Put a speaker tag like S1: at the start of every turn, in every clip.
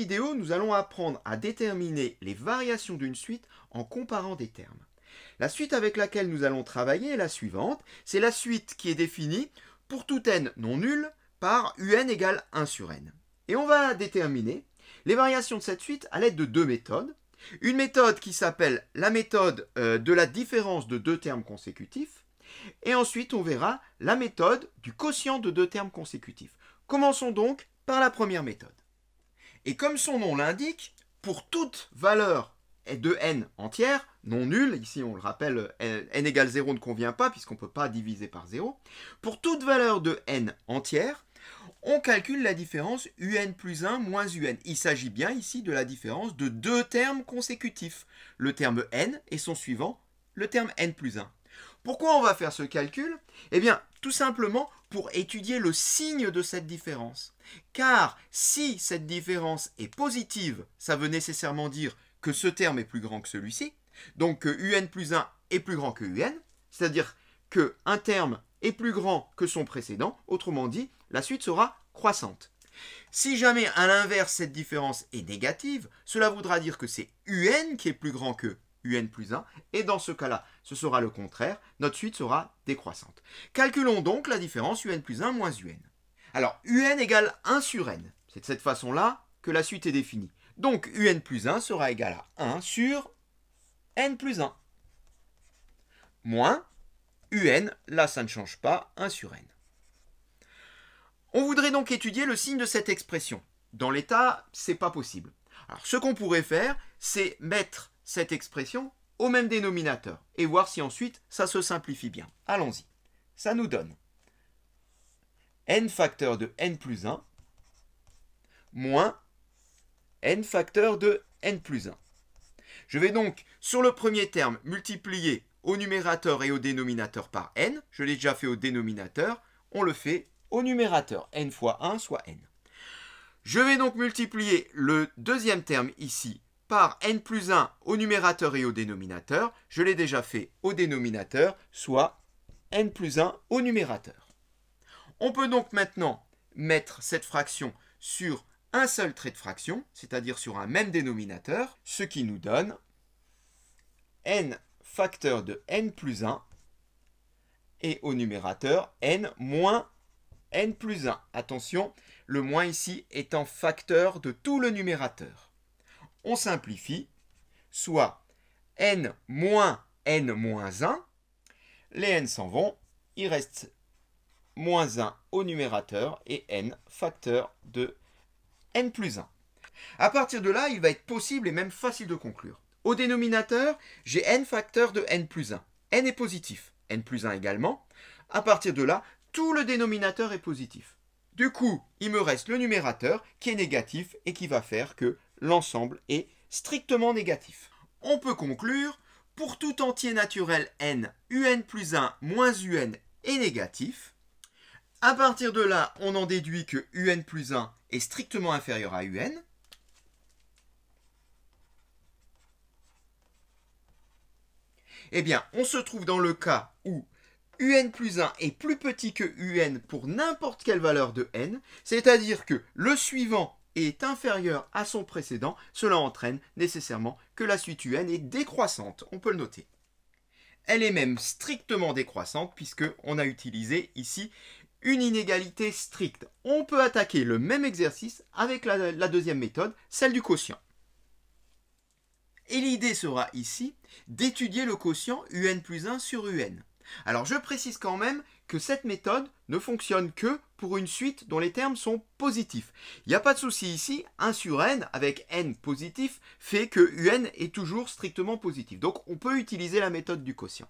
S1: vidéo, nous allons apprendre à déterminer les variations d'une suite en comparant des termes. La suite avec laquelle nous allons travailler est la suivante. C'est la suite qui est définie pour tout n non nul par un égale 1 sur n. Et on va déterminer les variations de cette suite à l'aide de deux méthodes. Une méthode qui s'appelle la méthode de la différence de deux termes consécutifs. Et ensuite, on verra la méthode du quotient de deux termes consécutifs. Commençons donc par la première méthode. Et comme son nom l'indique, pour toute valeur de n entière, non nulle, ici on le rappelle, n égale 0 ne convient pas puisqu'on ne peut pas diviser par 0, pour toute valeur de n entière, on calcule la différence un plus 1 moins un. Il s'agit bien ici de la différence de deux termes consécutifs, le terme n et son suivant, le terme n plus 1. Pourquoi on va faire ce calcul? Eh bien, tout simplement pour étudier le signe de cette différence. Car si cette différence est positive, ça veut nécessairement dire que ce terme est plus grand que celui-ci, donc que un plus 1 est plus grand que un, c'est-à-dire qu'un terme est plus grand que son précédent, autrement dit, la suite sera croissante. Si jamais à l'inverse cette différence est négative, cela voudra dire que c'est un qui est plus grand que un plus 1, et dans ce cas-là, ce sera le contraire, notre suite sera décroissante. Calculons donc la différence un plus 1 moins un. Alors, un égale 1 sur n. C'est de cette façon-là que la suite est définie. Donc, un plus 1 sera égal à 1 sur n plus 1. Moins un, là ça ne change pas, 1 sur n. On voudrait donc étudier le signe de cette expression. Dans l'état, c'est pas possible. Alors, ce qu'on pourrait faire, c'est mettre cette expression au même dénominateur et voir si ensuite ça se simplifie bien. Allons-y. Ça nous donne n facteur de n plus 1 moins n facteur de n plus 1. Je vais donc, sur le premier terme, multiplier au numérateur et au dénominateur par n. Je l'ai déjà fait au dénominateur. On le fait au numérateur. N fois 1 soit n. Je vais donc multiplier le deuxième terme ici par n plus 1 au numérateur et au dénominateur. Je l'ai déjà fait au dénominateur, soit n plus 1 au numérateur. On peut donc maintenant mettre cette fraction sur un seul trait de fraction, c'est-à-dire sur un même dénominateur, ce qui nous donne n facteur de n plus 1 et au numérateur n moins n plus 1. Attention, le moins ici étant facteur de tout le numérateur. On simplifie, soit n moins n moins 1. Les n s'en vont, il reste moins 1 au numérateur et n facteur de n plus 1. À partir de là, il va être possible et même facile de conclure. Au dénominateur, j'ai n facteur de n plus 1. n est positif, n plus 1 également. À partir de là, tout le dénominateur est positif. Du coup, il me reste le numérateur qui est négatif et qui va faire que l'ensemble est strictement négatif. On peut conclure, pour tout entier naturel n, un plus 1 moins un est négatif. À partir de là, on en déduit que un plus 1 est strictement inférieur à un. Eh bien, on se trouve dans le cas où un plus 1 est plus petit que un pour n'importe quelle valeur de n, c'est-à-dire que le suivant est inférieur à son précédent, cela entraîne nécessairement que la suite un est décroissante, on peut le noter. Elle est même strictement décroissante puisqu'on a utilisé ici une inégalité stricte. On peut attaquer le même exercice avec la deuxième méthode, celle du quotient. Et l'idée sera ici d'étudier le quotient un plus 1 sur un. Alors je précise quand même que cette méthode ne fonctionne que pour une suite dont les termes sont positifs. Il n'y a pas de souci ici, 1 sur n avec n positif fait que un est toujours strictement positif. Donc on peut utiliser la méthode du quotient.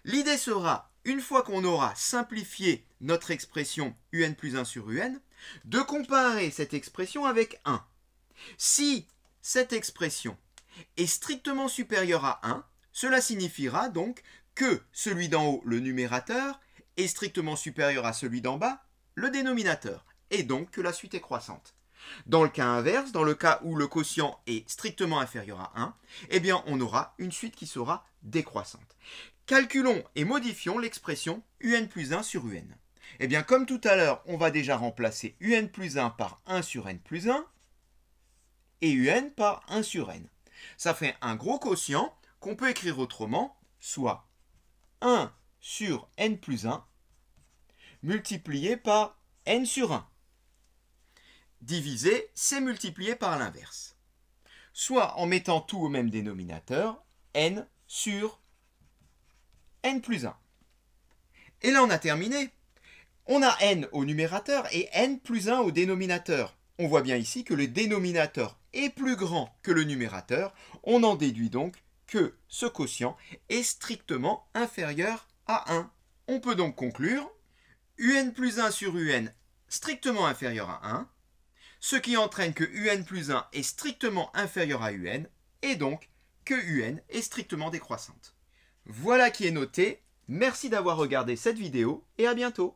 S1: L'idée sera, une fois qu'on aura simplifié notre expression un plus 1 sur un, de comparer cette expression avec 1. Si cette expression est strictement supérieure à 1, cela signifiera donc que celui d'en haut, le numérateur, est strictement supérieur à celui d'en bas, le dénominateur, et donc que la suite est croissante. Dans le cas inverse, dans le cas où le quotient est strictement inférieur à 1, eh bien on aura une suite qui sera décroissante. Calculons et modifions l'expression un plus 1 sur un. Eh bien comme tout à l'heure, on va déjà remplacer un plus 1 par 1 sur n plus 1, et un par 1 sur n. Ça fait un gros quotient qu'on peut écrire autrement, soit 1 sur n plus 1 multiplié par n sur 1. Diviser, c'est multiplier par l'inverse. Soit en mettant tout au même dénominateur, n sur n plus 1. Et là, on a terminé. On a n au numérateur et n plus 1 au dénominateur. On voit bien ici que le dénominateur est plus grand que le numérateur. On en déduit donc que ce quotient est strictement inférieur à 1. On peut donc conclure un plus 1 sur un strictement inférieur à 1, ce qui entraîne que un plus 1 est strictement inférieur à un, et donc que un est strictement décroissante. Voilà qui est noté. Merci d'avoir regardé cette vidéo et à bientôt.